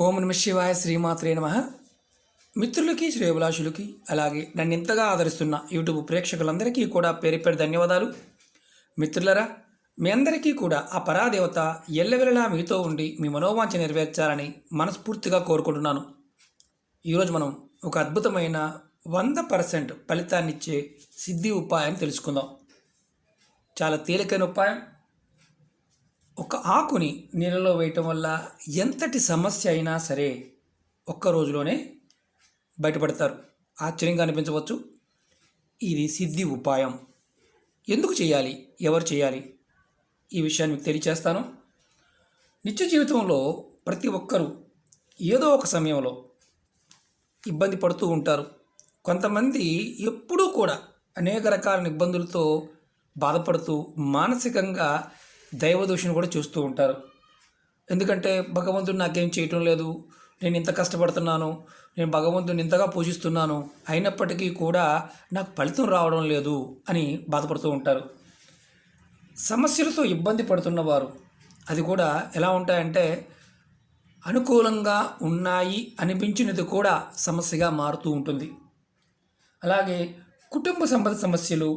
ఓం నమ శివాయ శ్రీమాత్రే నమ. మిత్రులకి శ్రేయభిలాషులకి అలాగే నన్ను ఇంతగా ఆదరిస్తున్న యూట్యూబ్ ప్రేక్షకులందరికీ కూడా పేరు పేరు ధన్యవాదాలు. మిత్రులరా, మీ అందరికీ కూడా ఆ పరాదేవత ఎల్లవెల్లలా మీతో ఉండి మీ మనోవాంఛ నెరవేర్చాలని మనస్ఫూర్తిగా కోరుకుంటున్నాను. ఈరోజు మనం ఒక అద్భుతమైన 100% ఫలితాన్నిచ్చే సిద్ధి ఉపాయాన్ని తెలుసుకుందాం. చాలా తేలికైన ఉపాయం. ఒక ఆకుని నీళ్ళలో వేయటం వల్ల ఎంతటి సమస్య అయినా సరే ఒక్క రోజులోనే బయటపడతారు. ఆశ్చర్యంగా అనిపించవచ్చు. ఇది సిద్ధి ఉపాయం. ఎందుకు చేయాలి, ఎవరు చేయాలి, ఈ విషయాన్ని మీకు తెలియచేస్తాను. నిత్య జీవితంలో ప్రతి ఒక్కరూ ఏదో ఒక సమయంలో ఇబ్బంది పడుతూ ఉంటారు. కొంతమంది ఎప్పుడూ కూడా అనేక రకాల ఇబ్బందులతో బాధపడుతూ మానసికంగా దైవదూషణ కూడా చూస్తూ ఉంటారు. ఎందుకంటే భగవంతుడు నాకేం చేయటం లేదు, నేను ఇంత కష్టపడుతున్నాను, నేను భగవంతుని ఇంతగా పూజిస్తున్నాను, అయినప్పటికీ కూడా నాకు ఫలితం రావడం లేదు అని బాధపడుతూ ఉంటారు. సమస్యలతో ఇబ్బంది పడుతున్నవారు అది కూడా ఎలా ఉంటాయంటే అనుకూలంగా ఉన్నాయి అనిపించినది కూడా సమస్యగా మారుతూ ఉంటుంది. అలాగే కుటుంబ సంబంధ సమస్యలు,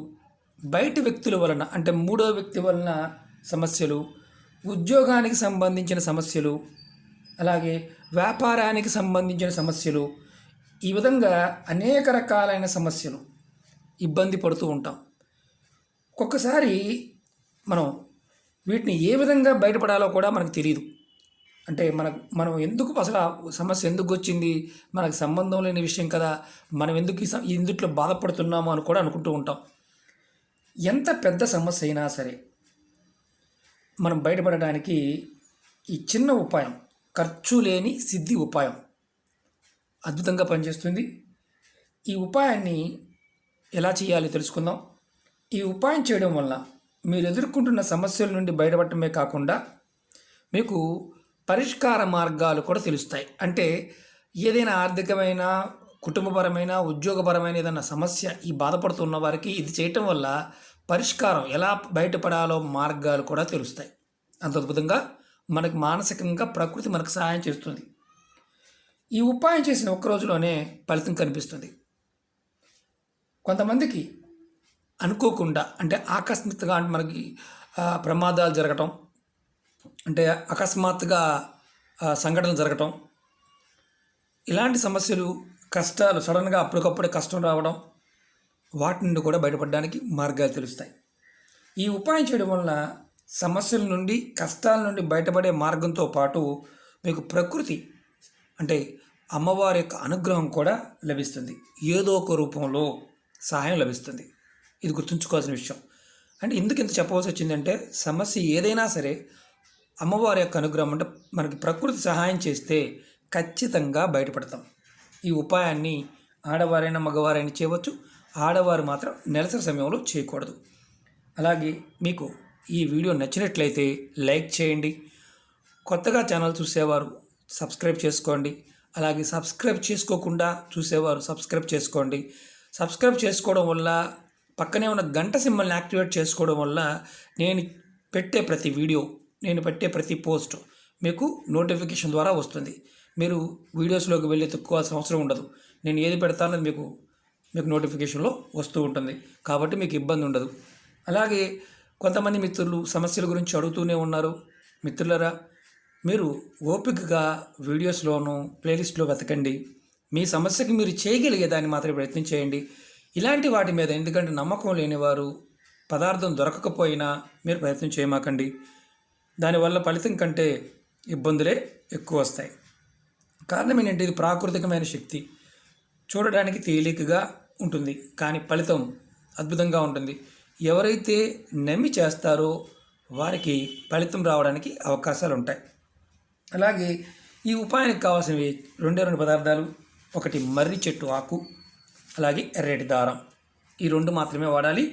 బయట వ్యక్తుల వలన అంటే మూడో వ్యక్తి వలన సమస్యలు, ఉద్యోగానికి సంబంధించిన సమస్యలు, అలాగే వ్యాపారానికి సంబంధించిన సమస్యలు, ఈ విధంగా అనేక రకాలైన సమస్యలు ఇబ్బంది పడుతూ ఉంటాం. ఒక్కొక్కసారి మనం వీటిని ఏ విధంగా బయటపడాలో కూడా మనకు తెలియదు. అంటే మనం ఎందుకు అసలు ఆ సమస్య ఎందుకు వచ్చింది, మనకు సంబంధం లేని విషయం కదా, మనం ఎందుకు ఇందుట్లో బాధపడుతున్నామో అని కూడా అనుకుంటూ ఉంటాం. ఎంత పెద్ద సమస్య అయినా సరే మనం బయటపడడానికి ఈ చిన్న ఉపాయం, ఖర్చు లేని సిద్ధి ఉపాయం అద్భుతంగా పనిచేస్తుంది. ఈ ఉపాయాన్ని ఎలా చేయాలో తెలుసుకుందాం. ఈ ఉపాయం చేయడం వల్ల మీరు ఎదుర్కొంటున్న సమస్యల నుండి బయటపడటమే కాకుండా మీకు పరిష్కార మార్గాలు కూడా తెలుస్తాయి. అంటే ఏదైనా ఆర్థికమైన, కుటుంబపరమైన, ఉద్యోగపరమైన ఏదైనా సమస్య ఈ బాధపడుతున్న వారికి ఇది చేయటం వల్ల పరిష్కారం ఎలా బయటపడాలో మార్గాలు కూడా తెలుస్తాయి. అంత అద్భుతంగా మనకు మానసికంగా ప్రకృతి మనకు సహాయం చేస్తుంది. ఈ ఉపాయం చేసిన ఒక్క రోజులోనే ఫలితం కనిపిస్తుంది. కొంతమందికి అనుకోకుండా అంటే ఆకస్మికంగా అంటే మనకి ప్రమాదాలు జరగటం, అంటే అకస్మాత్తుగా సంఘటనలు జరగటం, ఇలాంటి సమస్యలు, కష్టాలు సడన్గా అప్పటికప్పుడే కష్టం రావడం, వాటి నుండి కూడా బయటపడడానికి మార్గాలు తెలుస్తాయి. ఈ ఉపాయం చేయడం వలన సమస్యల నుండి, కష్టాల నుండి బయటపడే మార్గంతో పాటు మీకు ప్రకృతి అంటే అమ్మవారి యొక్క అనుగ్రహం కూడా లభిస్తుంది. ఏదో ఒక రూపంలో సహాయం లభిస్తుంది. ఇది గుర్తుంచుకోవాల్సిన విషయం. అంటే ఎందుకు ఇంత చెప్పవలసి వచ్చిందంటే సమస్య ఏదైనా సరే అమ్మవారి యొక్క అనుగ్రహం అంటే మనకి ప్రకృతి సహాయం చేస్తే ఖచ్చితంగా బయటపడతాం. ఈ ఉపాయాన్ని ఆడవారైనా మగవారైనా చేయవచ్చు. ఆడవారు మాత్రం నెలసరి సమయంలో చేయకూడదు. అలాగే మీకు ఈ వీడియో నచ్చినట్లయితే లైక్ చేయండి. కొత్తగా ఛానల్ చూసేవారు సబ్స్క్రైబ్ చేసుకోండి. అలాగే సబ్స్క్రైబ్ చేసుకోకుండా చూసేవారు సబ్స్క్రైబ్ చేసుకోండి. సబ్స్క్రైబ్ చేసుకోవడం వల్ల పక్కనే ఉన్న గంట సింబల్ని యాక్టివేట్ చేసుకోవడం వల్ల నేను పెట్టే ప్రతి వీడియో, నేను పెట్టే ప్రతి పోస్ట్ మీకు నోటిఫికేషన్ ద్వారా వస్తుంది. మీరు వీడియోస్లోకి వెళ్ళి తక్కువాల్సిన అవసరం ఉండదు. నేను ఏది పెడతానో మీకు నోటిఫికేషన్లో వస్తూ ఉంటుంది. కాబట్టి మీకు ఇబ్బంది ఉండదు. అలాగే కొంతమంది మిత్రులు సమస్యల గురించి అడుగుతూనే ఉన్నారు. మిత్రులరా, మీరు ఓపికగా వీడియోస్లోనూ ప్లేలిస్ట్లో వెతకండి. మీ సమస్యకి మీరు చేయగలిగే దాన్ని మాత్రమే ప్రయత్నం చేయండి. ఇలాంటి వాటి మీద ఎందుకంటే నమ్మకం లేనివారు పదార్థం దొరకకపోయినా మీరు ప్రయత్నం చేయమాకండి. దానివల్ల ఫలితం కంటే ఇబ్బందులే ఎక్కువ వస్తాయి. కారణం ఏంటంటే ఇది ప్రాకృతికమైన శక్తి. చూడడానికి తేలికగా ఉంటుంది, కానీ ఫలితం అద్భుతంగా ఉంటుంది. ఎవరైతే నమ్మి చేస్తారో వారికి ఫలితం రావడానికి అవకాశాలు ఉంటాయి. అలాగే ఈ ఉపాయానికి కావాల్సినవి రెండు పదార్థాలు. ఒకటి మర్రి చెట్టు ఆకు, అలాగే ఎర్రటి దారం. ఈ రెండు మాత్రమే వాడాలి.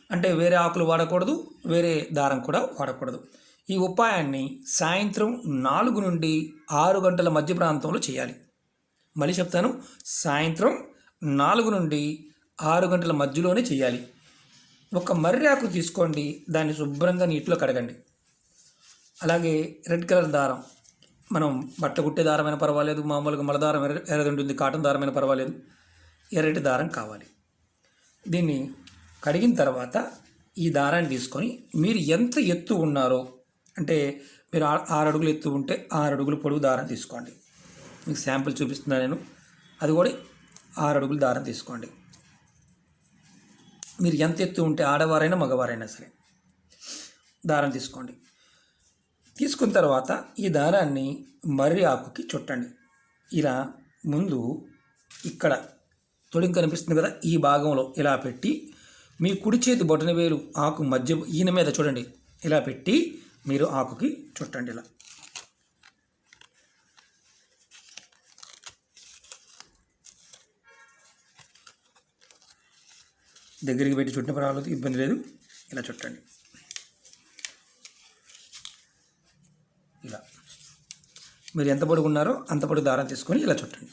అంటే వేరే ఆకులు వాడకూడదు, వేరే దారం కూడా వాడకూడదు. ఈ ఉపాయాన్ని సాయంత్రం 4 నుండి 6 గంటల మధ్య ప్రాంతంలో చేయాలి. మళ్ళీ చెప్తాను, సాయంత్రం 4 నుండి 6 గంటల మధ్యలోనే చేయాలి. ఒక మర్రి ఆకు తీసుకోండి, దాన్ని శుభ్రంగా నీటిలో కడగండి. అలాగే రెడ్ కలర్ దారం, మనం బట్ట కుట్టే దారమైనా పర్వాలేదు, మామూలుగా మల దారం ఎర్రది ఉంటుంది, కాటన్ దారమైనా పర్వాలేదు, ఎర్రటి దారం కావాలి. దీన్ని కడిగిన తర్వాత ఈ దారాన్ని తీసుకొని మీరు ఎంత ఎత్తు ఉన్నారో, అంటే మీరు 6 అడుగులు ఎత్తు ఉంటే 6 అడుగులు పొడవు దారం తీసుకోండి. మీకు శాంపుల్ చూపిస్తున్నాను నేను. అది కూడా 6 అడుగులు దారం తీసుకోండి. మీరు ఎంత ఎత్తు ఉంటే ఆడవారైనా మగవారైనా సరే దారం తీసుకోండి. తీసుకున్న తర్వాత ఈ దారాన్ని మర్రి ఆకుకి చుట్టండి. ఇలా ముందు ఇక్కడ తొడిం కనిపిస్తుంది కదా, ఈ భాగంలో ఇలా పెట్టి మీ కుడి చేతి బొటన వేలు ఆకు మధ్య ఈయన మీద చూడండి, ఇలా పెట్టి మీరు ఆకుకి చుట్టండి. ఇలా దగ్గరికి పెట్టి చుట్టిన పర్వాలేదు, ఇబ్బంది లేదు. ఇలా చుట్టండి. ఇలా మీరు ఎంత పొడుగున్నారో అంత పొడుగు దారం తీసుకొని ఇలా చుట్టండి.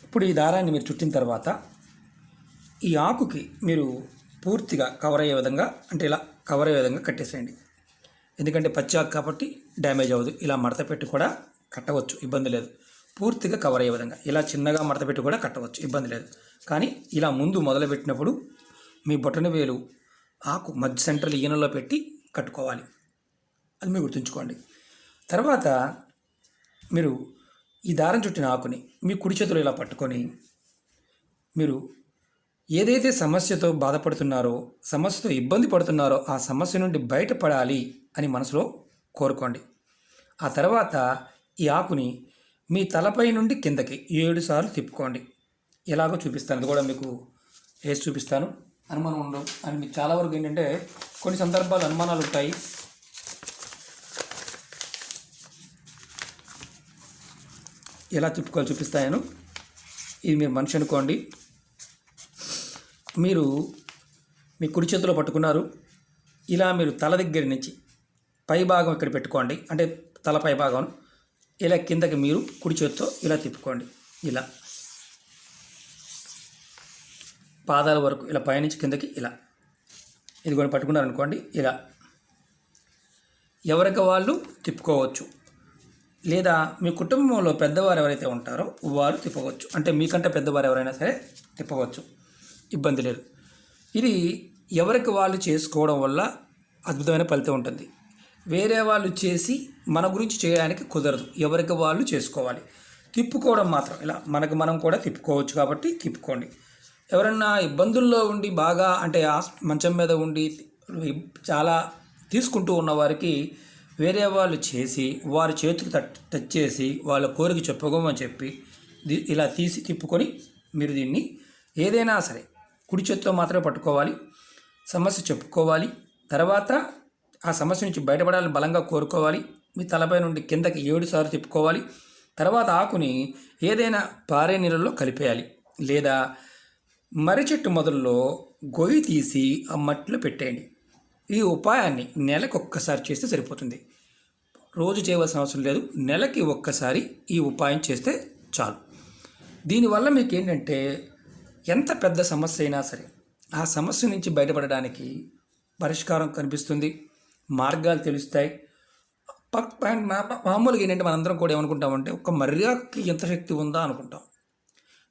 ఇప్పుడు ఈ దారాన్ని మీరు చుట్టిన తర్వాత ఈ ఆకుకి మీరు పూర్తిగా కవర్ అయ్యే విధంగా, అంటే ఇలా కవర్ అయ్యే విధంగా కట్టేసేయండి. ఎందుకంటే పచ్చి ఆకు కాబట్టి డ్యామేజ్ అవ్వదు. ఇలా మడత పెట్టి కూడా కట్టవచ్చు, ఇబ్బంది లేదు. పూర్తిగా కవర్ అయ్యే విధంగా ఇలా చిన్నగా మడత పెట్టి కూడా కట్టవచ్చు, ఇబ్బంది లేదు. కానీ ఇలా ముందు మొదలుపెట్టినప్పుడు మీ బొటన వేలు ఆకు మధ్య సెంట్రల్ ఈయనలో పెట్టి కట్టుకోవాలి. అది మీరు గుర్తుంచుకోండి. తర్వాత మీరు ఈ దారం చుట్టిన ఆకుని మీ కుడి చేతిలో ఇలా పట్టుకొని మీరు ఏదైతే సమస్యతో బాధపడుతున్నారో, సమస్యతో ఇబ్బంది పడుతున్నారో ఆ సమస్య నుండి బయటపడాలి అని మనసులో కోరుకోండి. ఆ తర్వాత ఈ ఆకుని మీ తలపై నుండి కిందకి 7 సార్లు తిప్పుకోండి. ఎలాగో చూపిస్తాను, అది కూడా మీకు వేసి చూపిస్తాను. అనుమానం ఉండవు అని మీకు చాలా వరకు ఏంటంటే కొన్ని సందర్భాలు అనుమానాలు ఉంటాయి. ఎలా తిప్పుకోవాలి చూపిస్తాను. ఇది మీరు మనిషి అనుకోండి. మీరు మీ కుడి చేతిలో పట్టుకున్నారు. ఇలా మీరు తల దగ్గర నుంచి పై భాగం ఇక్కడ పెట్టుకోండి, అంటే తల పై భాగం ఇలా కిందకి మీరు కుడి చేతితో ఇలా తిప్పుకోండి. ఇలా పాదాల వరకు ఇలా పైనుంచి కిందకి ఇలా ఇది కూడా పట్టుకున్నారనుకోండి. ఇలా ఎవరికి వాళ్ళు తిప్పుకోవచ్చు, లేదా మీ కుటుంబంలో పెద్దవారు ఎవరైతే ఉంటారో వారు తిప్పవచ్చు. అంటే మీకంటే పెద్దవారు ఎవరైనా సరే తిప్పవచ్చు, ఇబ్బంది లేదు. ఇది ఎవరికి వాళ్ళు చేసుకోవడం వల్ల అద్భుతమైన ఫలితం ఉంటుంది. వేరే వాళ్ళు చేసి మన గురించి చేయడానికి కుదరదు, ఎవరికి వాళ్ళు చేసుకోవాలి. తిప్పుకోవడం మాత్రం ఇలా మనకు మనం కూడా తిప్పుకోవచ్చు కాబట్టి తిప్పుకోండి. ఎవరన్నా ఇబ్బందుల్లో ఉండి బాగా అంటే మంచం మీద ఉండి చాలా తీసుకుంటూ ఉన్న వారికి వేరే వాళ్ళు చేసి వారి చేతికి టచ్ చేసి వాళ్ళ కోరిక చెప్పుకోమని చెప్పి ఇలా తీసి తిప్పుకొని మీరు దీన్ని ఏదైనా సరే కుడి చేత్తో మాత్రమే పట్టుకోవాలి, సమస్య చెప్పుకోవాలి. తర్వాత ఆ సమస్య నుంచి బయటపడాలని బలంగా కోరుకోవాలి. మీ తలపై నుండి కిందకి 7 సార్లు తిప్పుకోవాలి. తర్వాత ఆకుని ఏదైనా పారే నీళ్ళలో కలిపేయాలి, లేదా మర్రి చెట్టు మొదల్లో గొయ్యి తీసి ఆ మట్టిలో పెట్టేయండి. ఈ ఉపాయాన్ని నెలకు ఒక్కసారి చేస్తే సరిపోతుంది. రోజు చేయవలసిన అవసరం లేదు, నెలకి ఒక్కసారి ఈ ఉపాయం చేస్తే చాలు. దీనివల్ల మీకు ఏంటంటే ఎంత పెద్ద సమస్య అయినా సరే ఆ సమస్య నుంచి బయటపడడానికి పరిష్కారం కనిపిస్తుంది, మార్గాలు తెలుస్తాయి. మామూలుగా ఏంటంటే మనందరం కూడా ఏమనుకుంటామంటే ఒక మర్యాదకి ఎంత శక్తి ఉందా అనుకుంటాం.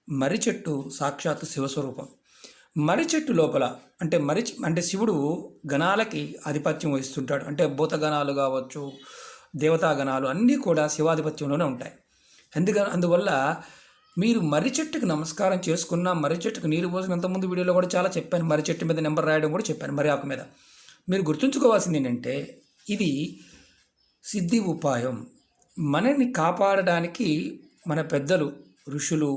మర్రి చెట్టు సాక్షాత్తు శివస్వరూపం. మర్రి చెట్టు లోపల అంటే శివుడు గణాలకి ఆధిపత్యం వహిస్తుంటాడు. అంటే భూతగణాలు కావచ్చు, దేవతాగణాలు అన్నీ కూడా శివాధిపత్యంలోనే ఉంటాయి. అందువల్ల మీరు మర్రి చెట్టుకు నమస్కారం చేసుకున్న, మర్రి చెట్టుకు నీరు పోసిన, అంతకుముందు వీడియోలో కూడా చాలా చెప్పాను, మర్రి చెట్టు మీద నెంబర్ రాయడం కూడా చెప్పాను, మర్రి ఆకు మీద. మీరు గుర్తుంచుకోవాల్సింది ఏంటంటే ఇది సిద్ధి ఉపాయం. మనల్ని కాపాడడానికి మన పెద్దలు, ఋషులు,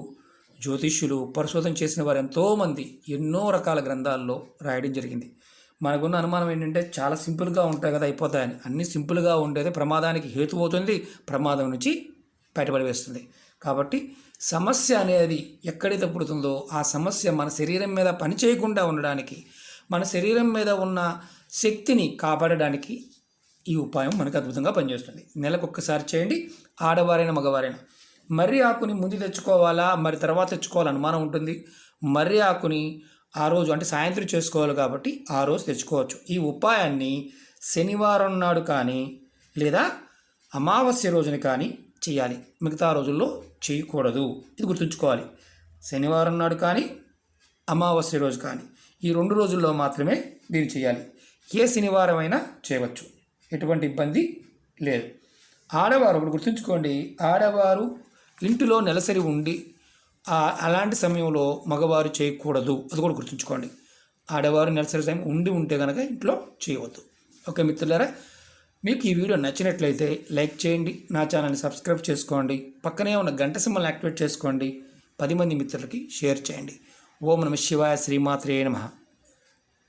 జ్యోతిష్యులు, పరిశోధన చేసిన వారు ఎంతోమంది ఎన్నో రకాల గ్రంథాల్లో రాయడం జరిగింది. మనకున్న అనుమానం ఏంటంటే చాలా సింపుల్గా ఉంటాయి కదా, అయిపోతాయని. అన్నీ సింపుల్గా ఉండేది ప్రమాదానికి హేతు అవుతుంది, ప్రమాదం నుంచి బయటపడి వేస్తుంది. కాబట్టి సమస్య అనేది ఎక్కడైతే పుడుతుందో ఆ సమస్య మన శరీరం మీద పని చేయకుండా ఉండడానికి, మన శరీరం మీద ఉన్న శక్తిని కాపాడడానికి ఈ ఉపాయం మనకు అద్భుతంగా పనిచేస్తుంది. నెలకు ఒక్కసారి చేయండి, ఆడవారైనా మగవారైనా. మర్రి ఆకుని ముందు తెచ్చుకోవాలా మరి తర్వాత తెచ్చుకోవాలని అనుమానం ఉంటుంది. మర్రి ఆకుని ఆ రోజు అంటే సాయంత్రం చేసుకోవాలి కాబట్టి ఆ రోజు తెచ్చుకోవచ్చు. ఈ ఉపాయాన్ని శనివారం నాడు కానీ లేదా అమావాస్య రోజున కానీ చేయాలి. మిగతా రోజుల్లో చేయకూడదు. ఇది గుర్తుంచుకోవాలి. శనివారం నాడు కానీ అమావాస్య రోజు కానీ ఈ 2 రోజుల్లో మాత్రమే దీన్ని చేయాలి. ఏ శనివారం అయినా చేయవచ్చు, ఎటువంటి ఇబ్బంది లేదు. ఆడవారు ఒకటి గుర్తుంచుకోండి, ఆడవారు ఇంటిలో నెలసరి ఉండి అలాంటి సమయంలో మగవారు చేయకూడదు. అది కూడా గుర్తుంచుకోండి. ఆడవారు నెలసరి సమయం ఉంటే కనుక ఇంట్లో చేయవద్దు. ఓకే మిత్రులారా, మీకు ఈ వీడియో నచ్చినట్లయితే లైక్ చేయండి, నా ఛానల్ని సబ్స్క్రైబ్ చేసుకోండి, పక్కనే ఉన్న గంట సింబల్ని యాక్టివేట్ చేసుకోండి, 10 మంది మిత్రులకి షేర్ చేయండి. ఓం నమః శివాయ, శ్రీమాత్రే నమః.